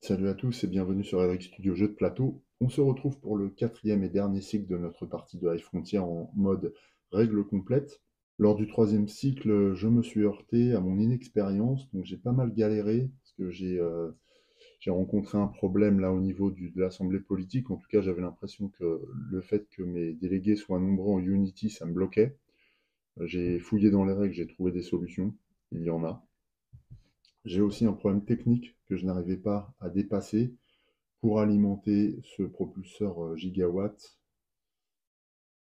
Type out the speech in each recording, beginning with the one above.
Salut à tous et bienvenue sur Elric Studio Jeux de plateau. On se retrouve pour le quatrième et dernier cycle de notre partie de High Frontier en mode règle complète. Lors du troisième cycle, je me suis heurté à mon inexpérience, donc j'ai pas mal galéré parce que j'ai rencontré un problème là au niveau de l'Assemblée politique. En tout cas, j'avais l'impression que le fait que mes délégués soient nombreux en Unity, ça me bloquait. J'ai fouillé dans les règles, j'ai trouvé des solutions. Il y en a. J'ai aussi un problème technique que je n'arrivais pas à dépasser pour alimenter ce propulseur gigawatt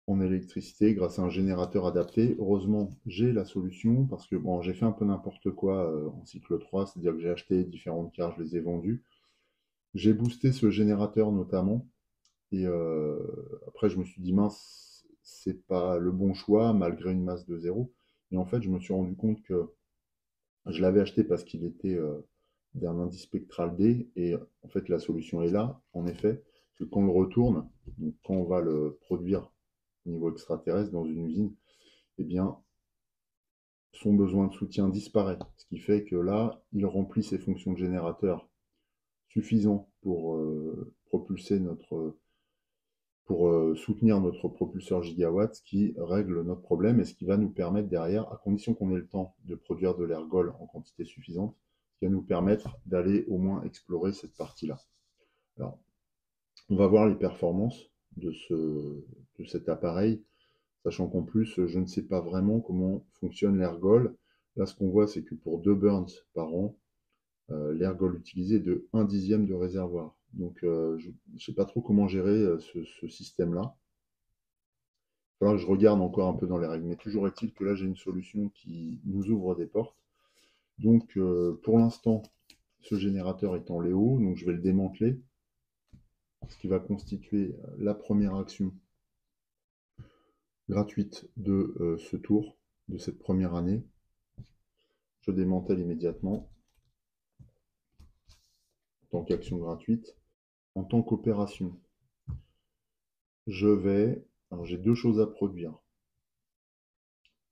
en électricité grâce à un générateur adapté. Heureusement, j'ai la solution parce que bon, j'ai fait un peu n'importe quoi en cycle 3, c'est-à-dire que j'ai acheté différentes cartes, je les ai vendues. J'ai boosté ce générateur notamment et après je me suis dit mince, c'est pas le bon choix malgré une masse de zéro. Et en fait, je me suis rendu compte que je l'avais acheté parce qu'il était d'un indice spectral D, et en fait la solution est là, en effet, que quand on le retourne, donc quand on va le produire au niveau extraterrestre dans une usine, eh bien son besoin de soutien disparaît. Ce qui fait que là, il remplit ses fonctions de générateur suffisant pour propulser pour soutenir notre propulseur gigawatt, ce qui règle notre problème et ce qui va nous permettre derrière, à condition qu'on ait le temps de produire de l'ergol en quantité suffisante, ce qui va nous permettre d'aller au moins explorer cette partie-là. Alors, on va voir les performances de cet appareil, sachant qu'en plus, je ne sais pas vraiment comment fonctionne l'ergol. Là, ce qu'on voit, c'est que pour 2 burns par an, l'ergol utilisé est de 1/10 de réservoir. Donc, je ne sais pas trop comment gérer ce système-là. Il va falloir que je regarde encore un peu dans les règles. Mais toujours est-il que là, j'ai une solution qui nous ouvre des portes. Donc, pour l'instant, ce générateur est en Léo, donc je vais le démanteler, ce qui va constituer la première action gratuite de ce tour, de cette première année. Je démantèle immédiatement en tant qu'action gratuite. En tant qu'opération, je vais... Alors j'ai deux choses à produire.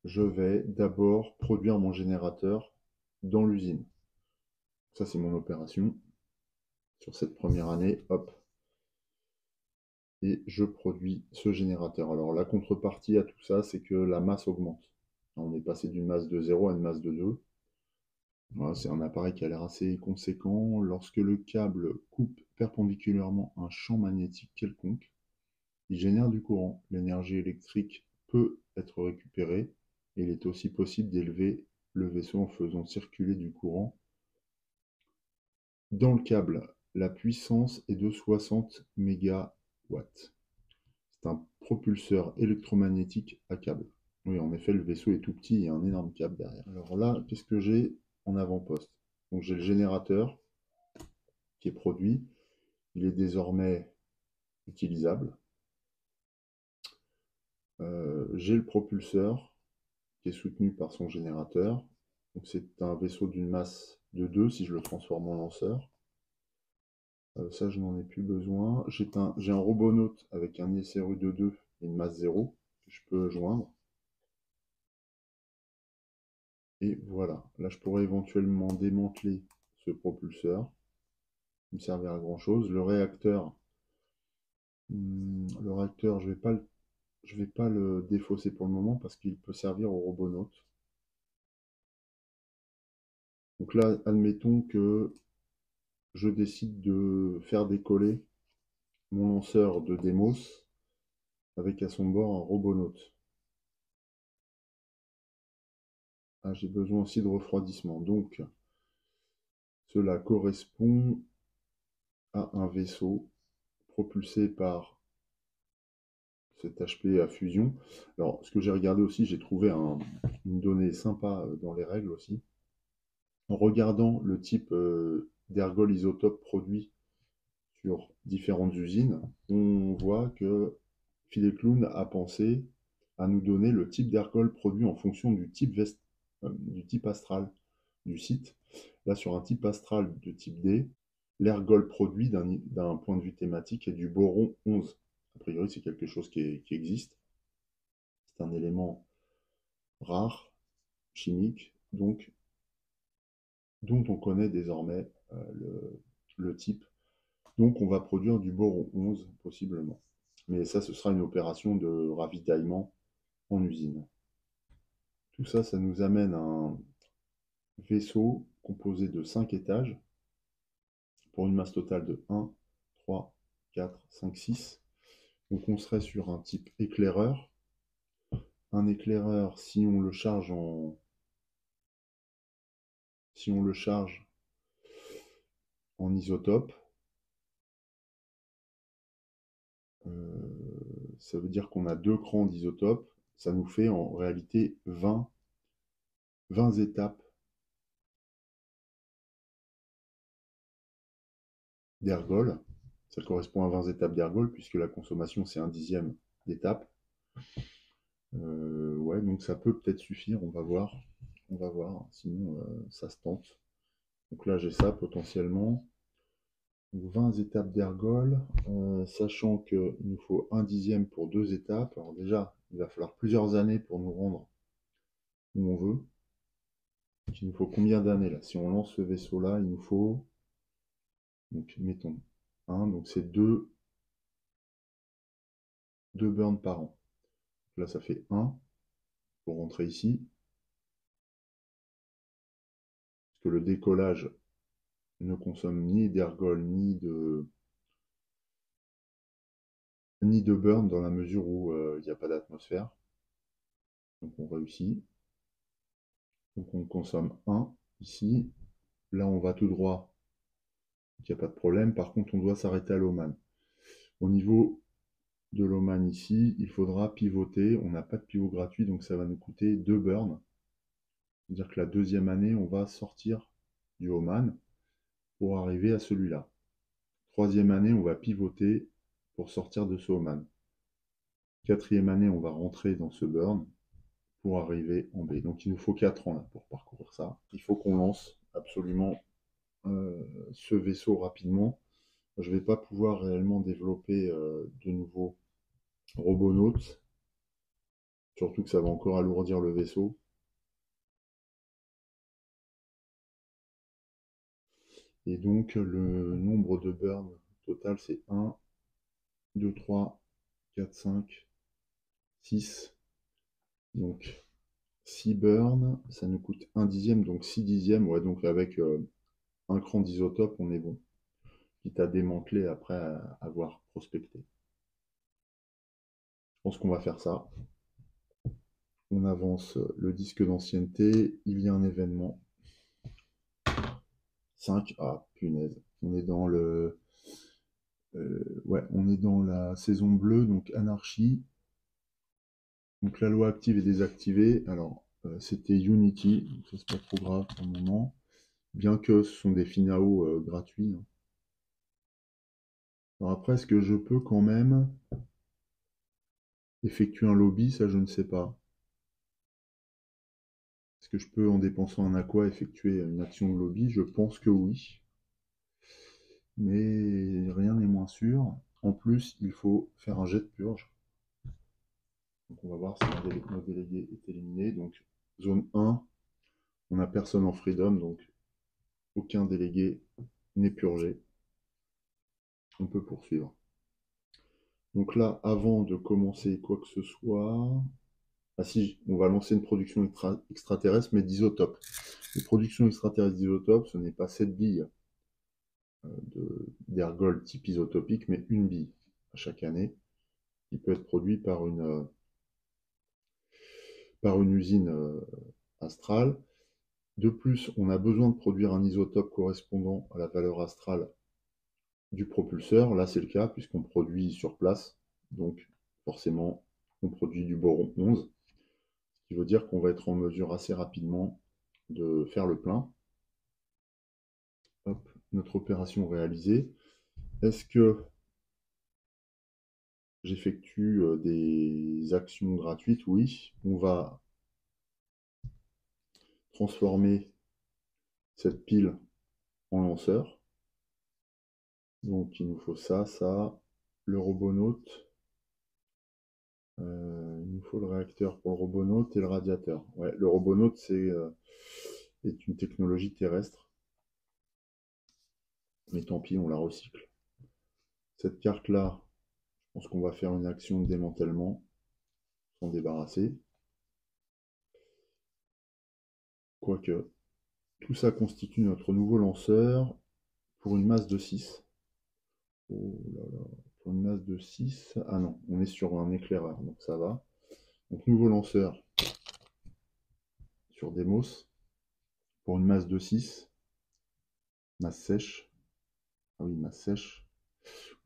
Je vais d'abord produire mon générateur dans l'usine. Ça, c'est mon opération. Sur cette première année, hop, et je produis ce générateur. Alors la contrepartie à tout ça, c'est que la masse augmente. On est passé d'une masse de 0 à une masse de 2. Voilà, c'est un appareil qui a l'air assez conséquent. Lorsque le câble coupe perpendiculairement un champ magnétique quelconque, il génère du courant. L'énergie électrique peut être récupérée et il est aussi possible d'élever le vaisseau en faisant circuler du courant dans le câble. La puissance est de 60 mégawatts. C'est un propulseur électromagnétique à câble. Oui, en effet, le vaisseau est tout petit, il y a un énorme câble derrière. Alors là, qu'est-ce que j'ai en avant-poste? Donc j'ai le générateur qui est produit. Il est désormais utilisable. J'ai le propulseur qui est soutenu par son générateur. Donc c'est un vaisseau d'une masse de 2 si je le transforme en lanceur. Ça, je n'en ai plus besoin. J'ai un robonaute avec un ISRU de 2 et une masse 0 que je peux joindre. Et voilà, là je pourrais éventuellement démanteler ce propulseur. Il me servira à grand chose. Le réacteur, je vais pas le défausser pour le moment parce qu'il peut servir au robonaute. Donc là, admettons que je décide de faire décoller mon lanceur de Demos avec à son bord un robonaute. Ah, j'ai besoin aussi de refroidissement. Donc, cela correspond à un vaisseau propulsé par cet HP à fusion. Alors, ce que j'ai regardé aussi, j'ai trouvé une donnée sympa dans les règles aussi. En regardant le type d'ergol isotope produit sur différentes usines, on voit que Fideclown a pensé à nous donner le type d'ergol produit en fonction du type astral du site. Là, sur un type astral de type D, l'ergol produit d'un point de vue thématique est du boron 11. A priori, c'est quelque chose qui existe. C'est un élément rare, chimique, donc, dont on connaît désormais le type. Donc on va produire du boron 11 possiblement. Mais ça, ce sera une opération de ravitaillement en usine. Tout ça, ça nous amène à un vaisseau composé de 5 étages pour une masse totale de 1, 3, 4, 5, 6. Donc on serait sur un type éclaireur. Un éclaireur, si on le charge en isotope, ça veut dire qu'on a 2 crans d'isotope. Ça nous fait en réalité 20 étapes d'ergol. Ça correspond à 20 étapes d'ergol puisque la consommation c'est 1/10 d'étape. Ouais, donc ça peut peut-être suffire, on va voir. On va voir, sinon ça se tente. Donc là j'ai ça potentiellement. Donc 20 étapes d'ergol, sachant qu'il nous faut 1/10 pour 2 étapes. Alors déjà, il va falloir plusieurs années pour nous rendre où on veut. Donc il nous faut combien d'années là? Si on lance ce vaisseau-là, il nous faut, donc mettons 1, donc c'est 2 burns par an. Là ça fait 1 pour rentrer ici. Parce que le décollage ne consomme ni d'ergol ni de burn dans la mesure où il n'y a pas d'atmosphère. Donc on réussit. Donc on consomme 1 ici. Là on va tout droit. Il n'y a pas de problème. Par contre on doit s'arrêter à l'Oman. Au niveau de l'Oman ici, il faudra pivoter. On n'a pas de pivot gratuit, donc ça va nous coûter 2 burns. C'est-à-dire que la deuxième année, on va sortir du Oman pour arriver à celui-là. Troisième année, on va pivoter pour sortir de ce Oman. Quatrième année, on va rentrer dans ce burn pour arriver en B. Donc il nous faut 4 ans là pour parcourir ça. Il faut qu'on lance absolument ce vaisseau rapidement. Je ne vais pas pouvoir réellement développer de nouveaux robonautes, surtout que ça va encore alourdir le vaisseau. Et donc le nombre de burns total c'est 1, 2, 3, 4, 5, 6. Donc 6 burns, ça nous coûte 1/10, donc 6/10. Ouais, donc avec un cran d'isotope, on est bon. Quitte à démanteler après avoir prospecté. Je pense qu'on va faire ça. On avance le disque d'ancienneté. Il y a un événement. 5. Ah, punaise. On est dans le... ouais, on est dans la saison bleue, donc anarchie. Donc la loi active et désactivée. Alors, c'était Unity, donc ça c'est pas trop grave pour le moment. Bien que ce sont des finao gratuits. Hein. Alors après, est-ce que je peux quand même effectuer un lobby? Ça, je ne sais pas. Est-ce que je peux, en dépensant un aqua, effectuer une action de lobby? Je pense que oui. Mais rien n'est moins sûr. En plus, il faut faire un jet de purge. Donc on va voir si notre délégué est éliminé. Donc zone 1, on n'a personne en freedom, donc aucun délégué n'est purgé. On peut poursuivre. Donc là, avant de commencer quoi que ce soit... Ah si, on va lancer une production extraterrestre, mais d'isotope. Une production extraterrestre d'isotope, ce n'est pas 7 billes d'ergol type isotopique, mais une bille à chaque année, qui peut être produit par une usine astrale. De plus, on a besoin de produire un isotope correspondant à la valeur astrale du propulseur. Là, c'est le cas, puisqu'on produit sur place. Donc, forcément, on produit du boron 11. Ce qui veut dire qu'on va être en mesure assez rapidement de faire le plein. Hop, notre opération réalisée. Est-ce que j'effectue des actions gratuites? Oui. On va transformer cette pile en lanceur. Donc il nous faut ça, le robonaute. Il nous faut le réacteur pour le robonaute et le radiateur. Ouais, le robonaute est une technologie terrestre. Mais tant pis, on la recycle. Cette carte-là, je pense qu'on va faire une action de démantèlement, s'en débarrasser. Quoique, tout ça constitue notre nouveau lanceur pour une masse de 6. Oh là là, pour une masse de 6. Ah non, on est sur un éclaireur, donc ça va. Donc nouveau lanceur sur Demos pour une masse de 6. Masse sèche. Ah oui, masse sèche.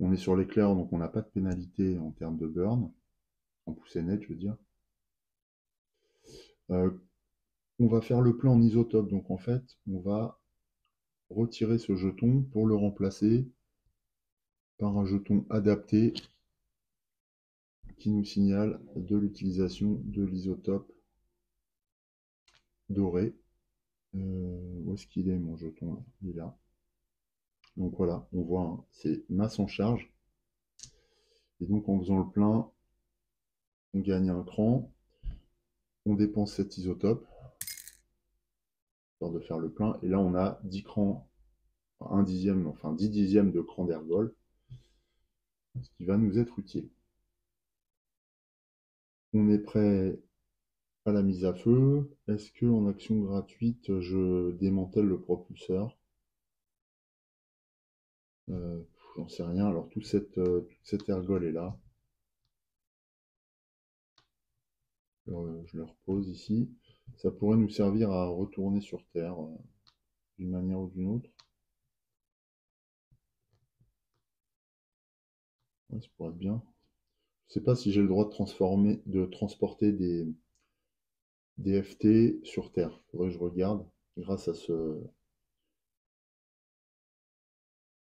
On est sur l'éclair, donc on n'a pas de pénalité en termes de burn. En poussée nette, je veux dire. Euh, on va faire le plein en isotope, donc en fait, on va retirer ce jeton pour le remplacer par un jeton adapté qui nous signale de l'utilisation de l'isotope doré. Où est-ce qu'il est mon jeton là? Il est là. Donc voilà, on voit, hein, c'est masse en charge. Et donc en faisant le plein, on gagne un cran, on dépense cet isotope, histoire de faire le plein, et là on a 10 crans, un dixième, enfin 10 dixièmes de cran d'ergol, ce qui va nous être utile. On est prêt à la mise à feu. Est-ce que en action gratuite, je démantèle le propulseur? J'en sais rien. Alors toute cette ergol est là. Je le repose ici. Ça pourrait nous servir à retourner sur Terre d'une manière ou d'une autre. Ouais, ça pourrait être bien. Je sais pas si j'ai le droit de transporter des FT sur Terre. Faudrait que je regarde. Grâce à ce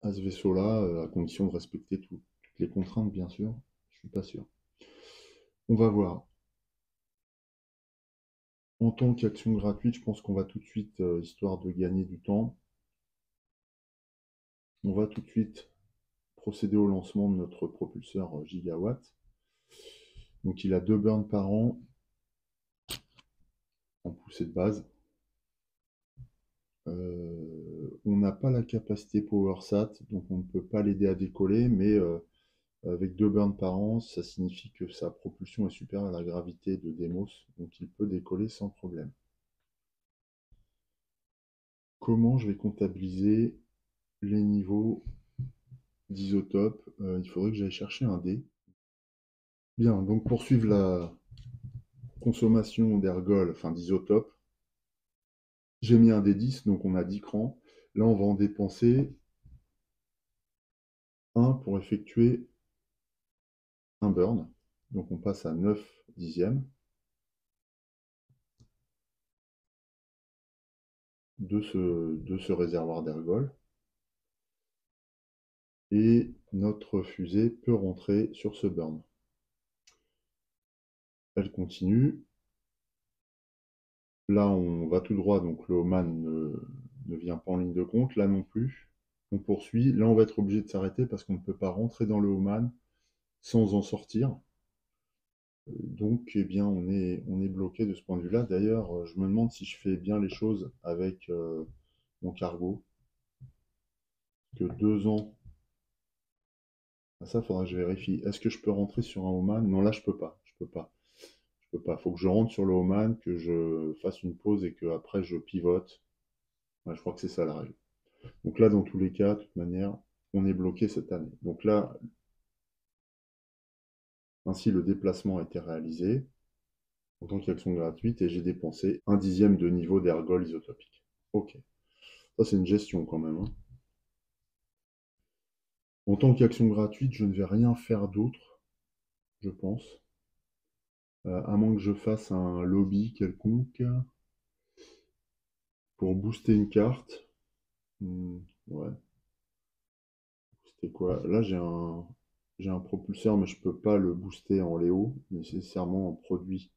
vaisseau-là, à condition de respecter toutes les contraintes, bien sûr. Je suis pas sûr. On va voir. En tant qu'action gratuite, je pense qu'on va tout de suite, histoire de gagner du temps, on va tout de suite procéder au lancement de notre propulseur gigawatt. Donc il a 2 burns par an en poussée de base. On n'a pas la capacité PowerSat, donc on ne peut pas l'aider à décoller, mais avec 2 burns par an, ça signifie que sa propulsion est supérieure à la gravité de Demos, donc il peut décoller sans problème. Comment je vais comptabiliser les niveaux d'isotope? Il faudrait que j'aille chercher un dé. Bien, donc pour suivre la consommation d'ergol, enfin d'isotope, j'ai mis un dé 10, donc on a 10 crans. Là, on va en dépenser un pour effectuer un burn. Donc on passe à 9 dixièmes de ce réservoir d'ergol. Et notre fusée peut rentrer sur ce burn. Elle continue. Là, on va tout droit, donc le Oman ne vient pas en ligne de compte. Là non plus. On poursuit. Là, on va être obligé de s'arrêter parce qu'on ne peut pas rentrer dans le Oman sans en sortir. Donc, eh bien, on est bloqué de ce point de vue-là. D'ailleurs, je me demande si je fais bien les choses avec mon cargo. Que 2 ans. Ah, ça, faudra que je vérifie. Est-ce que je peux rentrer sur un Oman? Non, là, je peux pas. Je peux pas. Je peux pas. Faut que je rentre sur le Oman, que je fasse une pause et que après je pivote. Ouais, je crois que c'est ça la règle. Donc là, dans tous les cas, de toute manière, on est bloqué cette année. Donc là, ainsi, le déplacement a été réalisé en tant qu'action gratuite et j'ai dépensé un dixième de niveau d'ergol isotopique. Ok. Ça, c'est une gestion quand même, hein. En tant qu'action gratuite, je ne vais rien faire d'autre, je pense. À moins que je fasse un lobby quelconque pour booster une carte. Ouais. C'était quoi? Là, j'ai un propulseur, mais je peux pas le booster en Léo, nécessairement en produit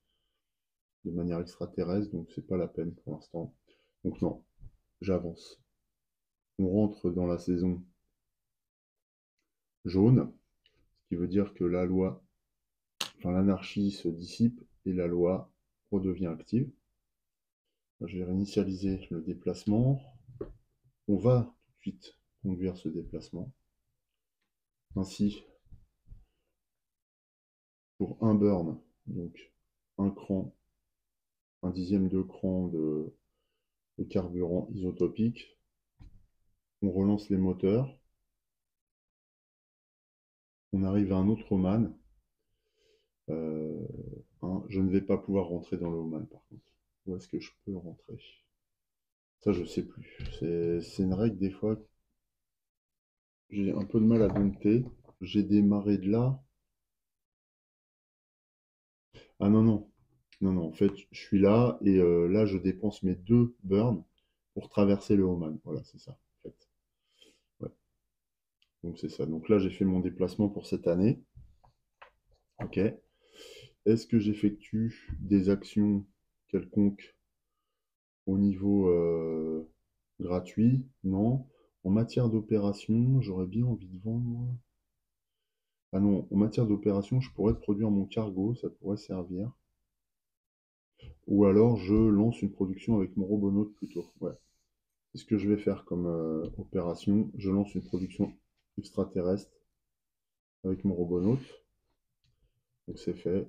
de manière extraterrestre, donc c'est pas la peine pour l'instant. Donc non, j'avance. On rentre dans la saison jaune, ce qui veut dire que la loi, enfin l'anarchie se dissipe et la loi redevient active. Je vais réinitialiser le déplacement. On va tout de suite conduire ce déplacement. Ainsi, pour un burn, donc un cran, un dixième de cran de carburant isotopique, on relance les moteurs, on arrive à un autre Oman. Je ne vais pas pouvoir rentrer dans le Oman par contre. Où est-ce que je peux rentrer? Ça, je sais plus. C'est une règle, des fois, j'ai un peu de mal à dompter. J'ai démarré de là. Ah non, non. Non, non, en fait, je suis là et là, je dépense mes 2 burns pour traverser le Oman. Voilà, c'est ça, en fait. Ouais, donc c'est ça. Donc là, j'ai fait mon déplacement pour cette année. Ok. Est-ce que j'effectue des actions quelconques au niveau gratuit? Non. En matière d'opération, j'aurais bien envie de vendre. Ah non, en matière d'opération, je pourrais produire mon cargo, ça pourrait servir. Ou alors je lance une production avec mon robonaute plutôt. Ouais. C'est ce que je vais faire comme opération. Je lance une production extraterrestre avec mon robonaute. Donc c'est fait.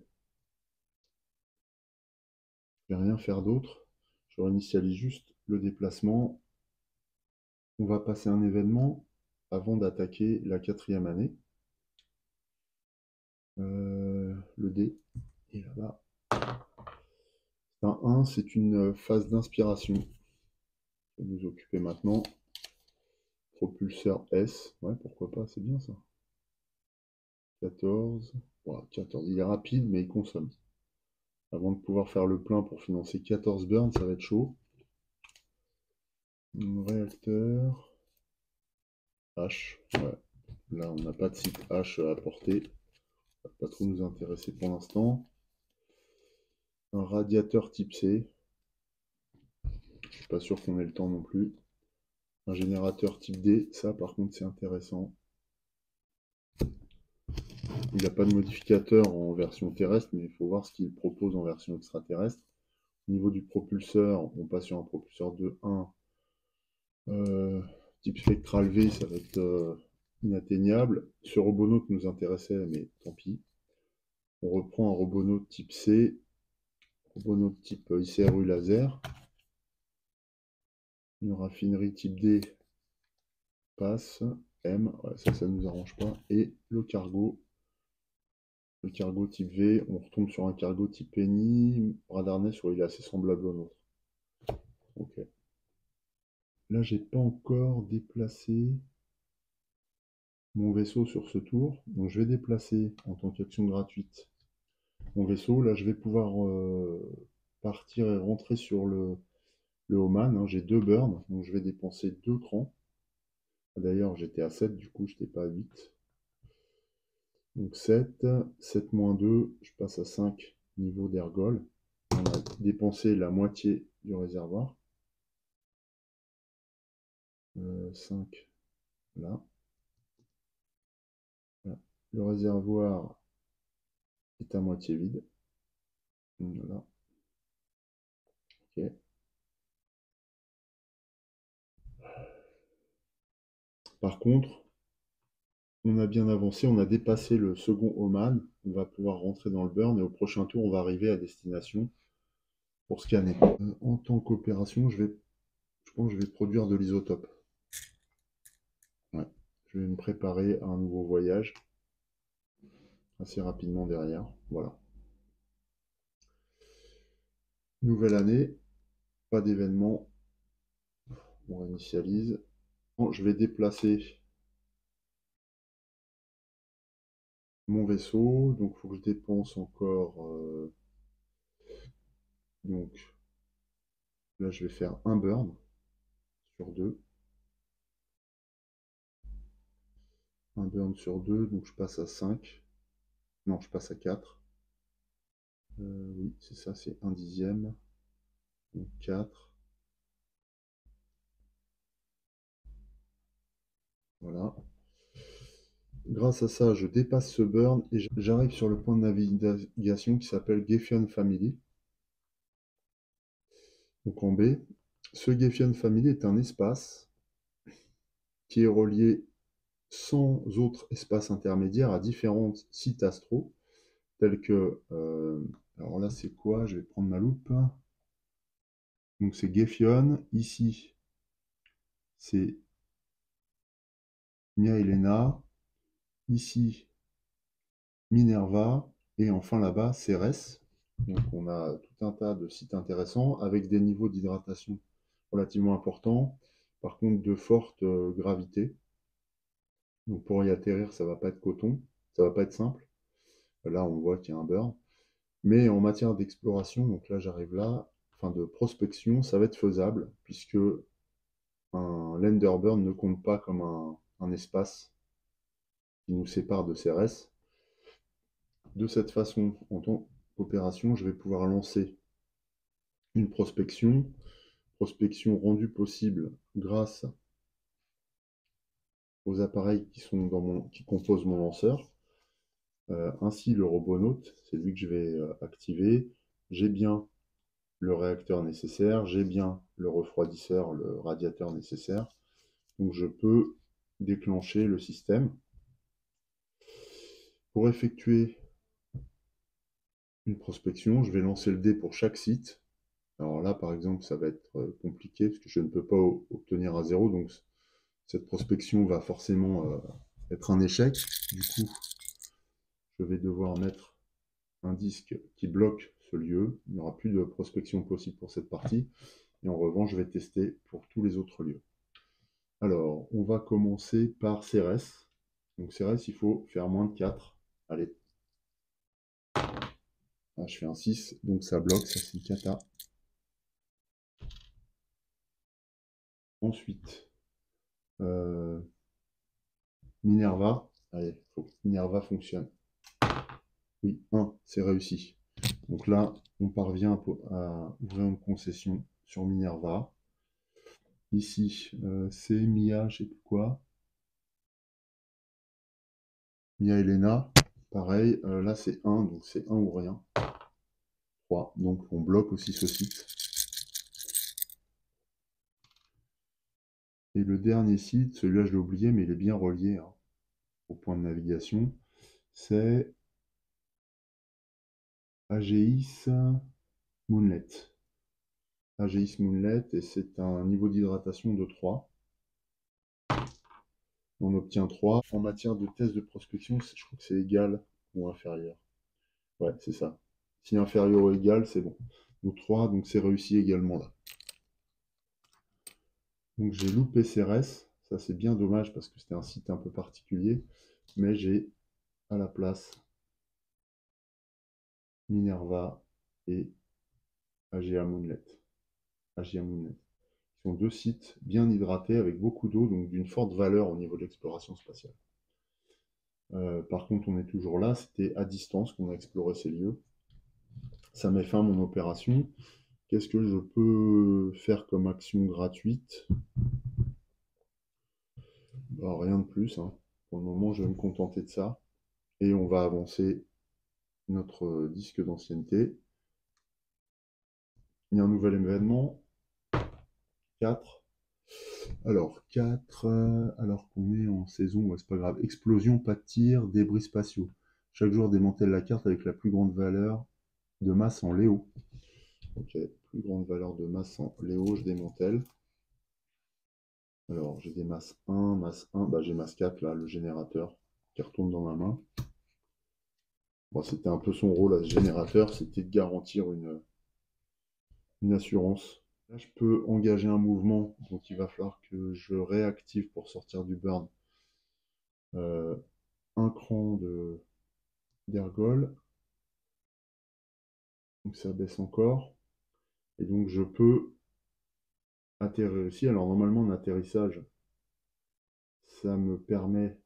Je vais rien faire d'autre. Je réinitialise juste le déplacement. On va passer un événement avant d'attaquer la 4e année. Le dé est là-bas. C'est un 1, c'est une phase d'inspiration. Ça va nous occuper maintenant. Propulseur S. Ouais, pourquoi pas, c'est bien ça. 14. Voilà, 14. Il est rapide, mais il consomme. Avant de pouvoir faire le plein pour financer 14 burns, ça va être chaud. Réacteur. H. Ouais. Là, on n'a pas de site H à porter. Ça va pas trop nous intéresser pour l'instant. Un radiateur type C. Je suis pas sûr qu'on ait le temps non plus. Un générateur type D. Ça, par contre, c'est intéressant. Il n'a pas de modificateur en version terrestre, mais il faut voir ce qu'il propose en version extraterrestre. Au niveau du propulseur, on passe sur un propulseur de 1 type spectral V, ça va être inatteignable. Ce robonaute nous intéressait, mais tant pis. On reprend un robonaute type C, robonaute type ICRU laser. Une raffinerie type D passe. M, ouais, ça ne nous arrange pas. Et le cargo type V, on retombe sur un cargo type Penny. Radarnet, il est assez semblable au nôtre. Ok. Là, j'ai pas encore déplacé mon vaisseau sur ce tour. Donc je vais déplacer en tant qu'action gratuite mon vaisseau. Là, je vais pouvoir partir et rentrer sur le Oman. Hein. J'ai 2 burns, donc je vais dépenser 2 crans. D'ailleurs, j'étais à 7, du coup, je n'étais pas à 8. Donc 7, 7 moins 2, je passe à 5 niveau d'ergol. On a dépensé la moitié du réservoir. 5 là. Voilà. Le réservoir est à moitié vide. Voilà. Ok. Par contre, on a bien avancé, on a dépassé le second Oman. On va pouvoir rentrer dans le burn et au prochain tour, on va arriver à destination pour scanner. En tant qu'opération, je pense que je vais produire de l'isotope. Ouais. Je vais me préparer à un nouveau voyage assez rapidement derrière. Voilà. Nouvelle année, pas d'événement. On réinitialise. Bon, je vais déplacer mon vaisseau. Donc, il faut que je dépense encore. Donc, là, je vais faire un burn sur 2. Un burn sur 2, donc je passe à 5. Non, je passe à 4. Oui, c'est ça, c'est un dixième. Donc 4. Voilà. Grâce à ça, je dépasse ce burn et j'arrive sur le point de navigation qui s'appelle Gefion Family. Donc en B. Ce Gefion Family est un espace qui est relié sans autres espaces intermédiaires à différents sites astro, tels que... alors là, c'est quoi? Je vais prendre ma loupe. Donc c'est Gefion. Ici, c'est Mia Elena. Ici, Minerva. Et enfin là-bas, Cérès. Donc on a tout un tas de sites intéressants avec des niveaux d'hydratation relativement importants. Par contre, de forte gravité. Donc pour y atterrir, ça va pas être coton. Ça va pas être simple. Là, on voit qu'il y a un burn. Mais en matière d'exploration, donc là j'arrive là, enfin de prospection, ça va être faisable, puisque un Lender Burn ne compte pas comme un espace qui nous sépare de Cérès. De cette façon, en tant qu'opération, je vais pouvoir lancer une prospection rendue possible grâce aux appareils qui composent mon lanceur. Ainsi, le robonaute, c'est lui que je vais activer. J'ai bien le réacteur nécessaire, j'ai bien le refroidisseur, le radiateur nécessaire. Donc je peux déclencher le système. Pour effectuer une prospection, je vais lancer le dé pour chaque site. Alors là, par exemple, ça va être compliqué parce que je ne peux pas obtenir un 0, donc cette prospection va forcément être un échec. Du coup, je vais devoir mettre un disque qui bloque ce lieu. Il n'y aura plus de prospection possible pour cette partie. Et en revanche, je vais tester pour tous les autres lieux. Alors, on va commencer par Cérès. Donc Cérès, il faut faire moins de 4. Allez. Ah, je fais un 6, donc ça bloque, ça c'est une cata. Ensuite, Minerva. Allez, faut que Minerva fonctionne. Oui, 1, c'est réussi. Donc là, on parvient à ouvrir une concession sur Minerva. Ici, c'est Mia, je sais plus quoi. Mia Elena, pareil. Là, c'est 1, donc c'est 1 ou rien. 3, donc on bloque aussi ce site. Et le dernier site, celui-là je l'ai oublié, mais il est bien relié hein, au point de navigation, c'est Aegis Moonlet. Aegis Moonlet, et c'est un niveau d'hydratation de 3. On obtient 3. En matière de test de prospection, je crois que c'est égal ou inférieur. Ouais, c'est ça. Si inférieur ou égal, c'est bon. Donc 3, donc c'est réussi également là. Donc j'ai loupé CRS. Ça c'est bien dommage parce que c'était un site un peu particulier. Mais j'ai à la place Minerva et AGA Moonlet. AGA Moonlet. Ce sont deux sites bien hydratés avec beaucoup d'eau, donc d'une forte valeur au niveau de l'exploration spatiale. Par contre, on est toujours là, c'était à distance qu'on a exploré ces lieux. Ça met fin à mon opération. Qu'est-ce que je peux faire comme action gratuite? Bah, rien de plus. Hein. Pour le moment, je vais me contenter de ça. Et on va avancer notre disque d'ancienneté. Il y a un nouvel événement. 4. Alors, 4, alors qu'on est en saison, ouais, c'est pas grave. Explosion, pas de tir, débris spatiaux. Chaque joueur démantèle la carte avec la plus grande valeur de masse en Léo. Ok, plus grande valeur de masse en Léo, je démantèle. Alors, j'ai des masses 1, masse 1, bah, j'ai masse 4 là, le générateur, qui retourne dans ma main. Bon, c'était un peu son rôle à ce générateur, c'était de garantir une assurance. Là, je peux engager un mouvement, donc il va falloir que je réactive pour sortir du burn un cran d'ergol. Donc ça baisse encore. Et donc je peux atterrir aussi. Alors normalement, en atterrissage, ça me permet.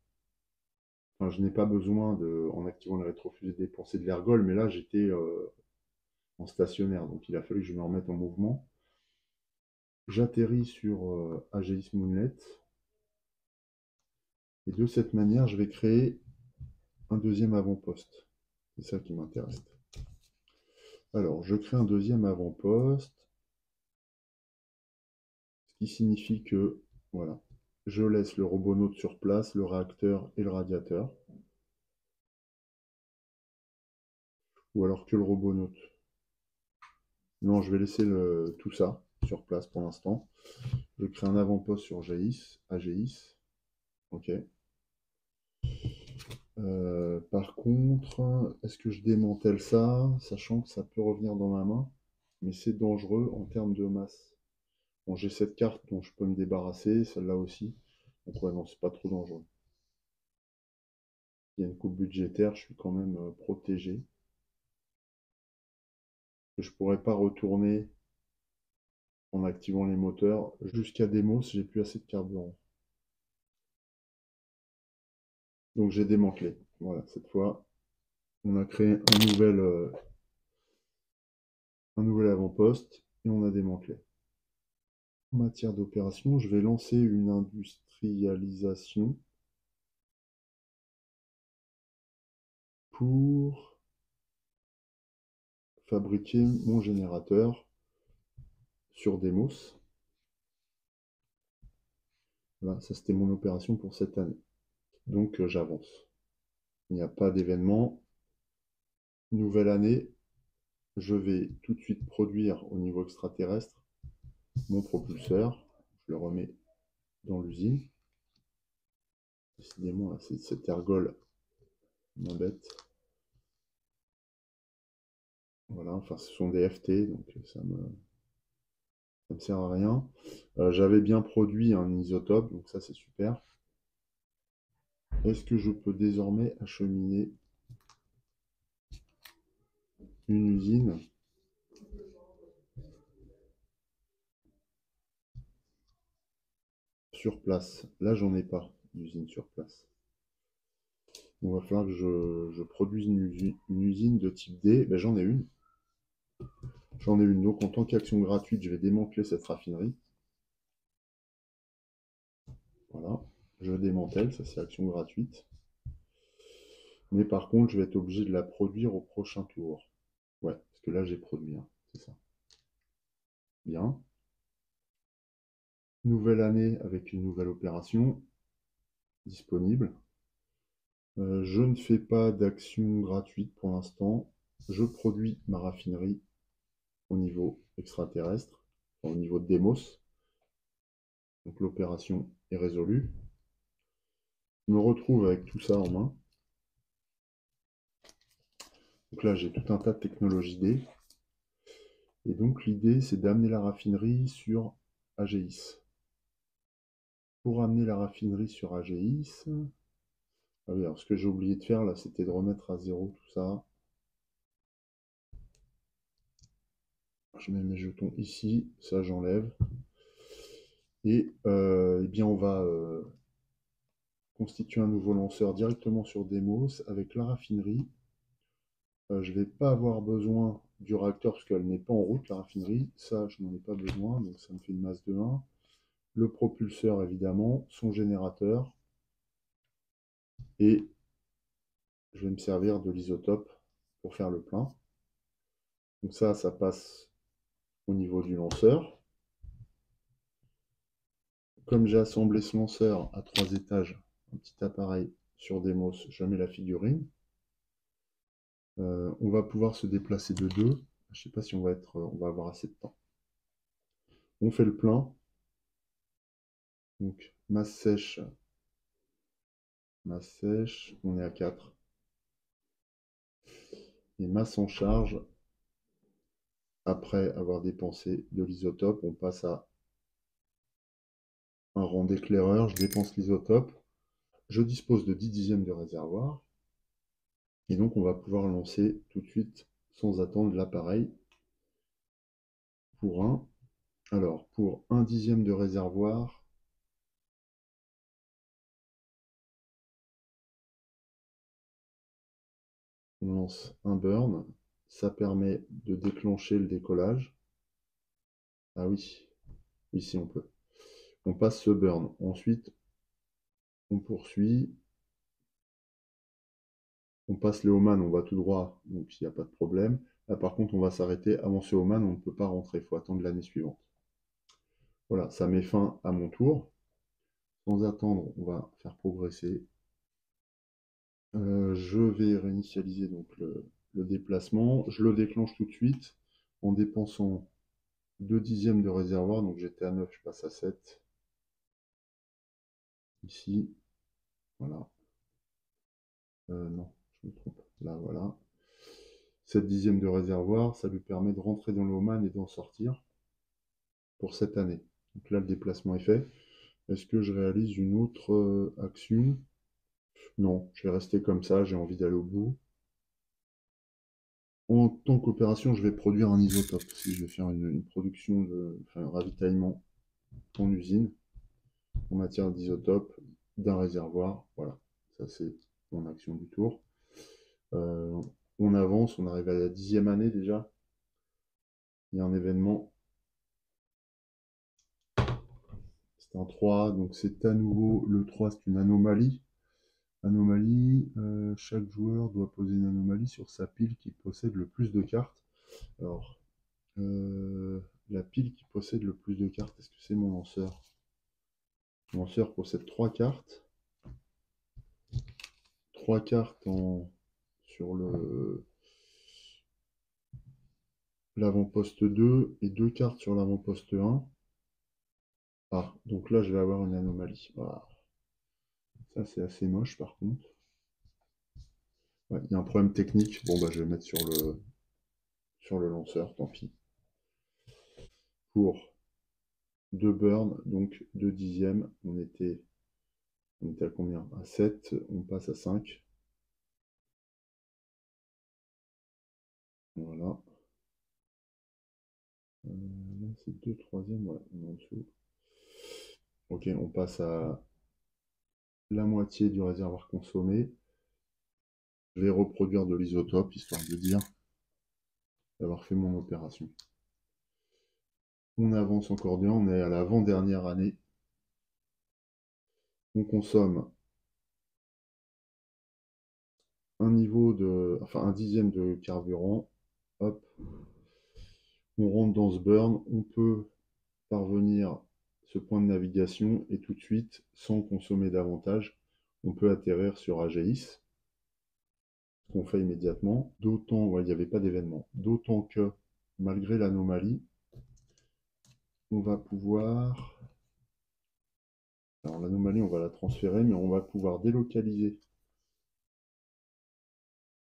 Enfin, je n'ai pas besoin en activant le rétrofusée, de dépenser de l'ergol, mais là j'étais en stationnaire, donc il a fallu que je me remette en mouvement. J'atterris sur Aegis Moonlet. Et de cette manière, je vais créer un deuxième avant-poste. C'est ça qui m'intéresse. Alors, je crée un deuxième avant-poste, ce qui signifie que, voilà, Je laisse le robonaute sur place, le réacteur et le radiateur. Ou alors que le robonaute. Non, je vais laisser tout ça sur place pour l'instant. Je crée un avant-poste sur AGIS. Ok. Par contre, est-ce que je démantèle ça, sachant que ça peut revenir dans ma main, mais c'est dangereux en termes de masse. Bon, j'ai cette carte dont je peux me débarrasser, celle-là aussi. Donc ouais, non, c'est pas trop dangereux. Il y a une coupe budgétaire, je suis quand même protégé. Je pourrais pas retourner en activant les moteurs jusqu'à Demos, j'ai plus assez de carburant. Donc j'ai démantelé. Voilà, cette fois, on a créé un nouvel avant-poste et on a démantelé. En matière d'opération, je vais lancer une industrialisation pour fabriquer mon générateur sur Demos. Voilà, ça c'était mon opération pour cette année. Donc j'avance. Il n'y a pas d'événement. Nouvelle année, je vais tout de suite produire au niveau extraterrestre mon propulseur. Je le remets dans l'usine. Décidément, là, cette ergole m'embête. Voilà, enfin ce sont des FT, donc ça me sert à rien. J'avais bien produit un isotope, donc ça c'est super. Est-ce que je peux désormais acheminer une usine sur place? Là, j'en ai pas d'usine sur place. Il va falloir que je produise une usine de type D. Ben, j'en ai une. J'en ai une. Donc, en tant qu'action gratuite, je vais démanteler cette raffinerie. Voilà. Je démantèle, ça c'est action gratuite. Mais par contre, je vais être obligé de la produire au prochain tour. Ouais, parce que là, j'ai produit, hein, c'est ça. Bien. Nouvelle année avec une nouvelle opération disponible. Je ne fais pas d'action gratuite pour l'instant. Je produis ma raffinerie au niveau extraterrestre, enfin, au niveau de Demos. Donc l'opération est résolue. Je me retrouve avec tout ça en main. Donc là, j'ai tout un tas de technologies D. Et donc l'idée, c'est d'amener la raffinerie sur AGIS. Pour amener la raffinerie sur AGIS, ah oui, alors ce que j'ai oublié de faire là, c'était de remettre à zéro tout ça. Je mets mes jetons ici, ça j'enlève. Et eh bien on va constituer un nouveau lanceur directement sur Demos avec la raffinerie. Je ne vais pas avoir besoin du réacteur parce qu'elle n'est pas en route, la raffinerie. Ça, je n'en ai pas besoin, donc ça me fait une masse de 1. Le propulseur, évidemment, son générateur. Et je vais me servir de l'isotope pour faire le plein. Donc ça passe au niveau du lanceur. Comme j'ai assemblé ce lanceur à 3 étages, un petit appareil sur Demos, je mets la figurine. On va pouvoir se déplacer de 2. Je ne sais pas si on va avoir assez de temps. On fait le plein. Donc masse sèche, on est à 4. Et masse en charge, après avoir dépensé de l'isotope, on passe à un rang d'éclaireur, je dépense l'isotope, je dispose de 10 dixièmes de réservoir, et donc on va pouvoir lancer tout de suite, sans attendre, l'appareil pour un. Alors, pour 1 dixième de réservoir, on lance un burn, ça permet de déclencher le décollage. Ah oui, ici on peut. On passe ce burn. Ensuite, on poursuit. On passe les Oman, on va tout droit, donc il n'y a pas de problème. Là, par contre, on va s'arrêter avant ce Oman, on ne peut pas rentrer, il faut attendre l'année suivante. Voilà, ça met fin à mon tour. Sans attendre, on va faire progresser. Je vais réinitialiser donc le déplacement. Je le déclenche tout de suite en dépensant 2 dixièmes de réservoir. Donc j'étais à 9, je passe à 7. Ici, voilà. Non, je me trompe. Là, voilà. 7 dixièmes de réservoir, ça lui permet de rentrer dans le Oman et d'en sortir pour cette année. Donc là, le déplacement est fait. Est-ce que je réalise une autre action? Non, je vais rester comme ça, j'ai envie d'aller au bout. En tant qu'opération, je vais produire un isotope. Si je vais faire une production, enfin un ravitaillement en usine, en matière d'isotope, d'un réservoir. Voilà, ça c'est mon action du tour. Euh, on avance, on arrive à la 10e année déjà. Il y a un événement, c'est un 3, donc c'est à nouveau le 3, c'est une anomalie. Anomalie, chaque joueur doit poser une anomalie sur sa pile qui possède le plus de cartes. Alors, la pile qui possède le plus de cartes, est-ce que c'est mon lanceur? Mon lanceur possède 3 cartes. 3 cartes sur l'avant-poste 2 et 2 cartes sur l'avant-poste 1. Ah, donc là, je vais avoir une anomalie. Voilà. Ça, c'est assez moche, par contre. Ouais, il y a un problème technique. Bon, bah, je vais mettre sur le lanceur, tant pis. Pour 2 burns, donc 2 dixièmes. On était à combien? À 7, on passe à 5. Voilà. Là, c'est 2 troisièmes, ouais, on est en dessous. Ok, on passe à la moitié du réservoir consommé. Je vais reproduire de l'isotope, histoire de dire d'avoir fait mon opération. On avance encore bien, on est à l'avant-dernière année. On consomme un dixième de carburant. Hop, on rentre dans ce burn, on peut parvenir ce point de navigation et tout de suite, sans consommer davantage, on peut atterrir sur Ageis, ce qu'on fait immédiatement. D'autant, ouais, il n'y avait pas d'événement. D'autant que, malgré l'anomalie, on va pouvoir... Alors l'anomalie, on va la transférer, mais on va pouvoir délocaliser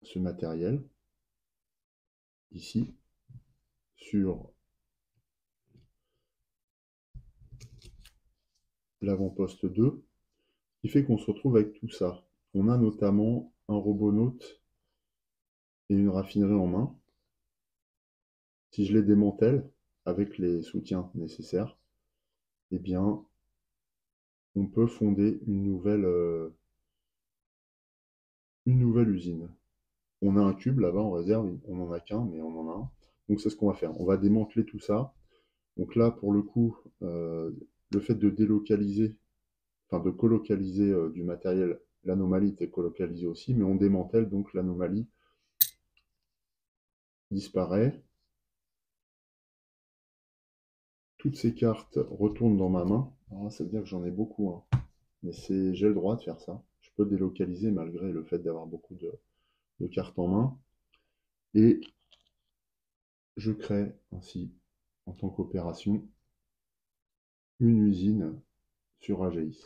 ce matériel ici sur l'avant-poste 2, ce qui fait qu'on se retrouve avec tout ça. On a notamment un robonaute et une raffinerie en main. Si je les démantèle avec les soutiens nécessaires, eh bien, on peut fonder une nouvelle usine. On a un cube là-bas en réserve, on n'en a qu'un, mais on en a un. Donc c'est ce qu'on va faire. On va démanteler tout ça. Donc là, pour le coup, le fait de délocaliser, enfin de colocaliser du matériel, l'anomalie était colocalisée aussi, mais on démantèle, donc l'anomalie disparaît. Toutes ces cartes retournent dans ma main. Alors, ça veut dire que j'en ai beaucoup, hein. Mais j'ai le droit de faire ça. Je peux délocaliser malgré le fait d'avoir beaucoup de cartes en main. Et je crée ainsi, en tant qu'opération, une usine sur Ageis.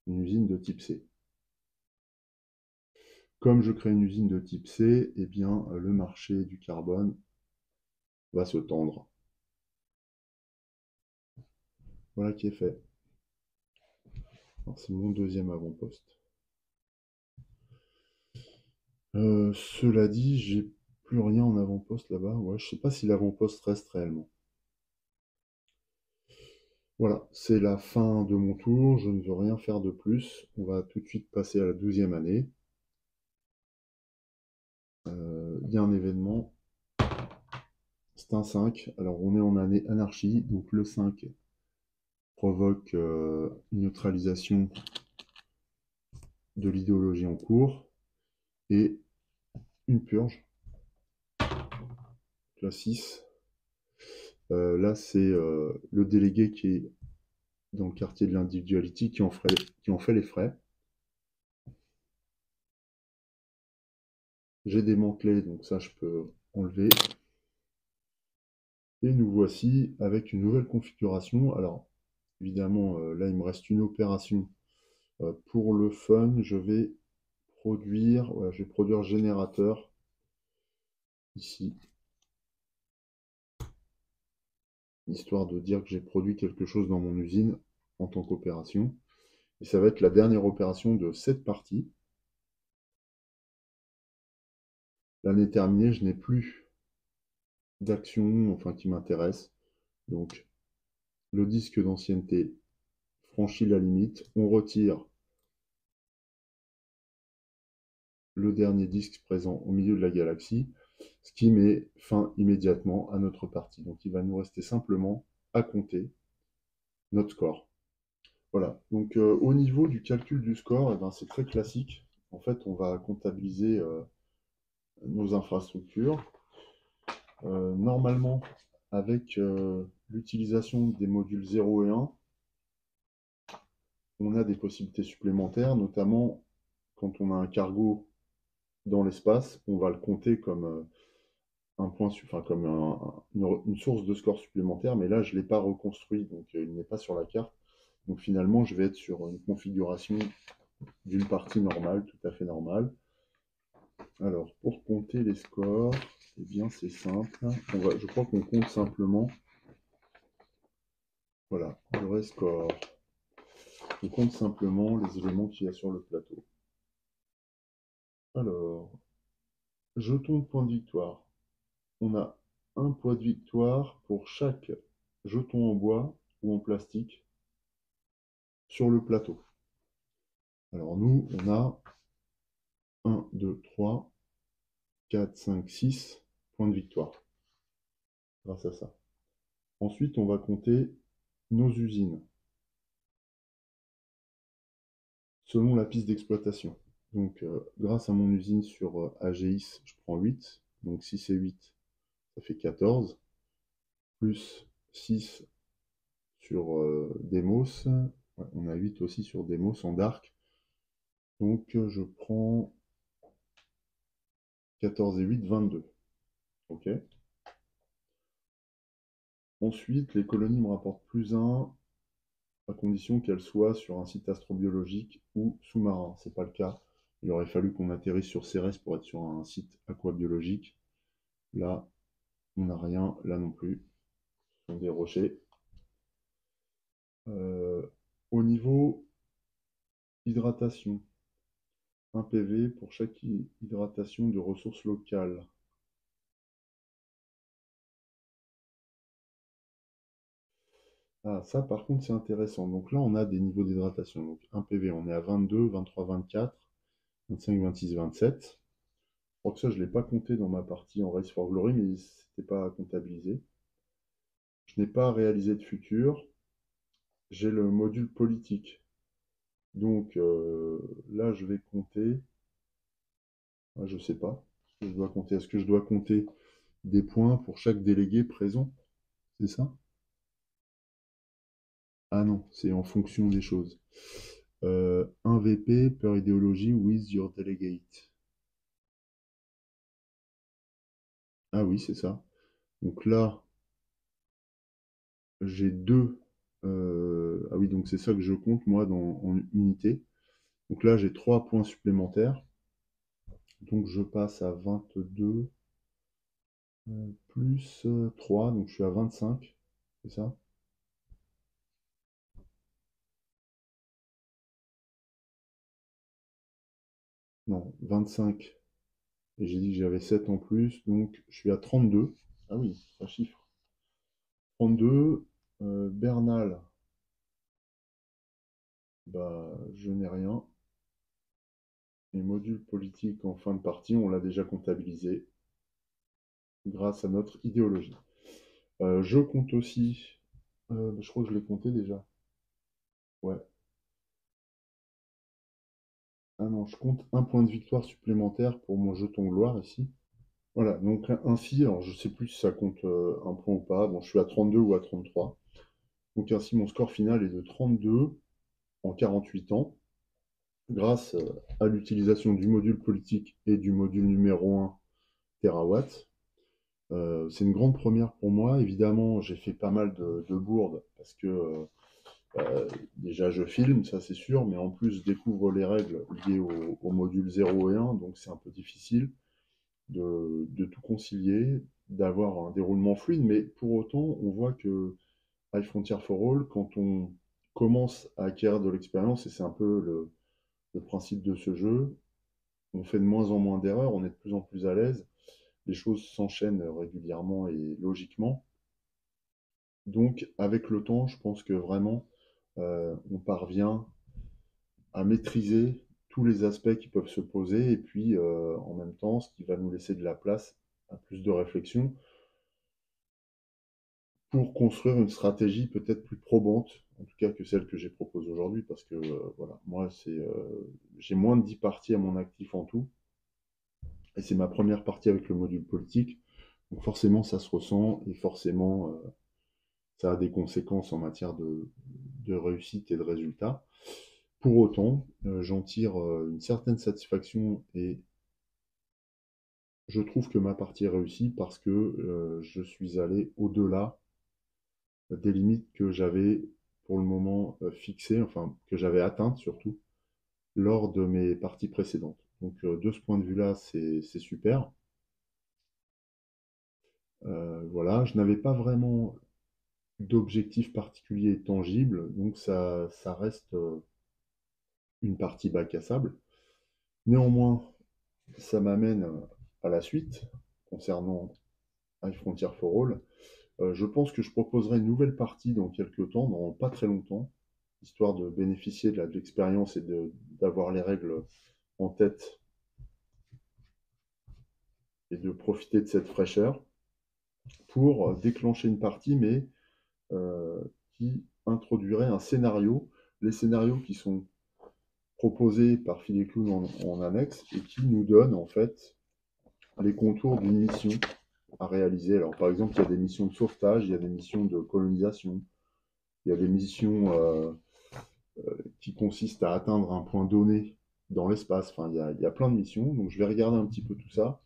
Une usine de type C. Comme je crée une usine de type C, eh bien, le marché du carbone va se tendre. Voilà qui est fait. C'est mon deuxième avant-poste. Cela dit, j'ai plus rien en avant-poste là-bas. Ouais, je sais pas si l'avant-poste reste réellement. Voilà, c'est la fin de mon tour. Je ne veux rien faire de plus. On va tout de suite passer à la 12e année. Il y a un événement. C'est un 5. Alors, on est en année anarchie. Donc, le 5 provoque une neutralisation de l'idéologie en cours et une purge. La 6. Là, c'est le délégué qui est dans le quartier de l'Individuality qui en fait les frais. J'ai démantelé, donc ça je peux enlever. Et nous voici avec une nouvelle configuration. Alors, évidemment, là, il me reste une opération. Pour le fun, je vais produire générateur ici, histoire de dire que j'ai produit quelque chose dans mon usine en tant qu'opération. Et ça va être la dernière opération de cette partie. L'année terminée, je n'ai plus d'action, enfin, qui m'intéresse. Donc, le disque d'ancienneté franchit la limite. On retire le dernier disque présent au milieu de la galaxie, ce qui met fin immédiatement à notre partie. Donc il va nous rester simplement à compter notre score. Voilà, donc au niveau du calcul du score, eh ben, c'est très classique. En fait, on va comptabiliser nos infrastructures. Normalement, avec l'utilisation des modules 0 et 1, on a des possibilités supplémentaires, notamment quand on a un cargo dans l'espace, on va le compter comme un point, enfin, comme une source de score supplémentaire, mais là, je ne l'ai pas reconstruit, donc il n'est pas sur la carte. Donc finalement, je vais être sur une configuration d'une partie normale, tout à fait normale. Alors, pour compter les scores, eh bien, c'est simple. Je crois qu'on compte simplement. Voilà, le vrai score. On compte simplement les éléments qu'il y a sur le plateau. Alors, jeton de point de victoire. On a un point de victoire pour chaque jeton en bois ou en plastique sur le plateau. Alors nous, on a 1, 2, 3, 4, 5, 6 points de victoire grâce à ça. Ensuite, on va compter nos usines selon la piste d'exploitation. Donc, grâce à mon usine sur AGIS, je prends 8. Donc 6 et 8, ça fait 14. Plus 6 sur Demos. Ouais, on a 8 aussi sur Demos en Dark. Donc, je prends 14 et 8, 22. OK. Ensuite, les colonies me rapportent plus 1 à condition qu'elles soient sur un site astrobiologique ou sous-marin. Ce n'est pas le cas. Il aurait fallu qu'on atterrisse sur Cérès pour être sur un site aquabiologique. Là, on n'a rien. Là non plus. Ce sont des rochers. Au niveau hydratation, 1 PV pour chaque hydratation de ressources locales. Ah, ça par contre c'est intéressant. Donc là on a des niveaux d'hydratation. Donc 1 PV, on est à 22, 23, 24, 25, 26, 27. Je crois que ça je ne l'ai pas compté dans ma partie en Race for Glory, mais c'était pas comptabilisé. Je n'ai pas réalisé de futur. J'ai le module politique. Donc là je vais compter. Ah, je ne sais pas ce que je dois compter. Est-ce que je dois compter des points pour chaque délégué présent? C'est ça? Ah non, c'est en fonction des choses. 1 VP per idéologie with your delegate. Ah oui, c'est ça. Donc là, j'ai deux. Ah oui, donc c'est ça que je compte moi en unité. Donc là, j'ai 3 points supplémentaires. Donc je passe à 22 plus 3, donc je suis à 25. C'est ça? Non, 25. Et j'ai dit que j'avais 7 en plus, donc je suis à 32. Ah oui, ça chiffre. 32. Bernal, bah, je n'ai rien. Les modules politiques en fin de partie, on l'a déjà comptabilisé grâce à notre idéologie. Je compte aussi, je crois que je l'ai compté déjà. Ouais. Ah non, je compte un point de victoire supplémentaire pour mon jeton gloire ici. Voilà, donc ainsi, alors je sais plus si ça compte un point ou pas. Bon, je suis à 32 ou à 33. Donc ainsi, mon score final est de 32 en 48 ans, grâce à l'utilisation du module politique et du module numéro 1 Terawatt. C'est une grande première pour moi. Évidemment, j'ai fait pas mal de bourdes parce que déjà je filme, ça c'est sûr, mais en plus je découvre les règles liées au module 0 et 1, donc c'est un peu difficile de tout concilier, d'avoir un déroulement fluide, mais pour autant, on voit que High Frontier for All, quand on commence à acquérir de l'expérience, et c'est un peu le principe de ce jeu, on fait de moins en moins d'erreurs, on est de plus en plus à l'aise, les choses s'enchaînent régulièrement et logiquement. Donc, avec le temps, je pense que vraiment, on parvient à maîtriser tous les aspects qui peuvent se poser, et puis en même temps, ce qui va nous laisser de la place à plus de réflexion pour construire une stratégie peut-être plus probante, en tout cas que celle que j'ai propose aujourd'hui, parce que voilà, moi, j'ai moins de 10 parties à mon actif en tout, et c'est ma première partie avec le module politique, donc forcément, ça se ressent, et forcément, ça a des conséquences en matière de réussite et de résultats. Pour autant, j'en tire une certaine satisfaction et je trouve que ma partie est réussie parce que je suis allé au-delà des limites que j'avais pour le moment fixées, enfin que j'avais atteintes surtout, lors de mes parties précédentes. Donc de ce point de vue-là, c'est super. Voilà, je n'avais pas vraiment d'objectif particulier et tangible, donc ça reste une partie bac à sable. Néanmoins, ça m'amène à la suite concernant High Frontier for All. Je pense que je proposerai une nouvelle partie dans quelques temps, dans pas très longtemps, histoire de bénéficier de l'expérience et d'avoir les règles en tête et de profiter de cette fraîcheur pour déclencher une partie, mais euh, qui introduirait un scénario, les scénarios qui sont proposés par Phil et Clown en annexe et qui nous donnent en fait les contours d'une mission à réaliser. Alors par exemple, il y a des missions de sauvetage, il y a des missions de colonisation, il y a des missions qui consiste à atteindre un point donné dans l'espace. Enfin, il y a plein de missions. Donc, je vais regarder un petit peu tout ça.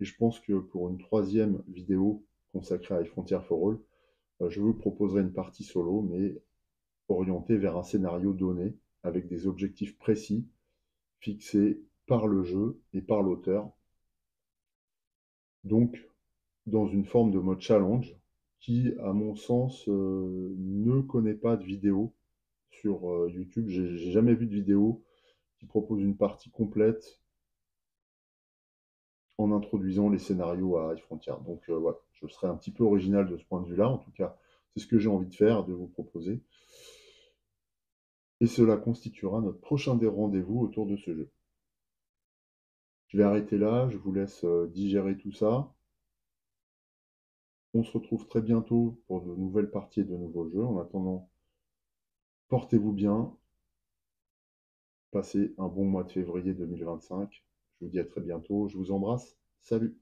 Et je pense que pour une troisième vidéo consacrée à Frontier for All, je vous proposerai une partie solo, mais orientée vers un scénario donné, avec des objectifs précis, fixés par le jeu et par l'auteur. Donc, dans une forme de mode challenge, qui, à mon sens, ne connaît pas de vidéo sur YouTube. J'ai jamais vu de vidéo qui propose une partie complète en introduisant les scénarios à High Frontier. Donc voilà, je serai un petit peu original de ce point de vue-là. En tout cas, c'est ce que j'ai envie de faire, de vous proposer. Et cela constituera notre prochain des rendez-vous autour de ce jeu. Je vais arrêter là, je vous laisse digérer tout ça. On se retrouve très bientôt pour de nouvelles parties et de nouveaux jeux. En attendant, portez-vous bien, passez un bon mois de février 2025. Je vous dis à très bientôt, je vous embrasse, salut!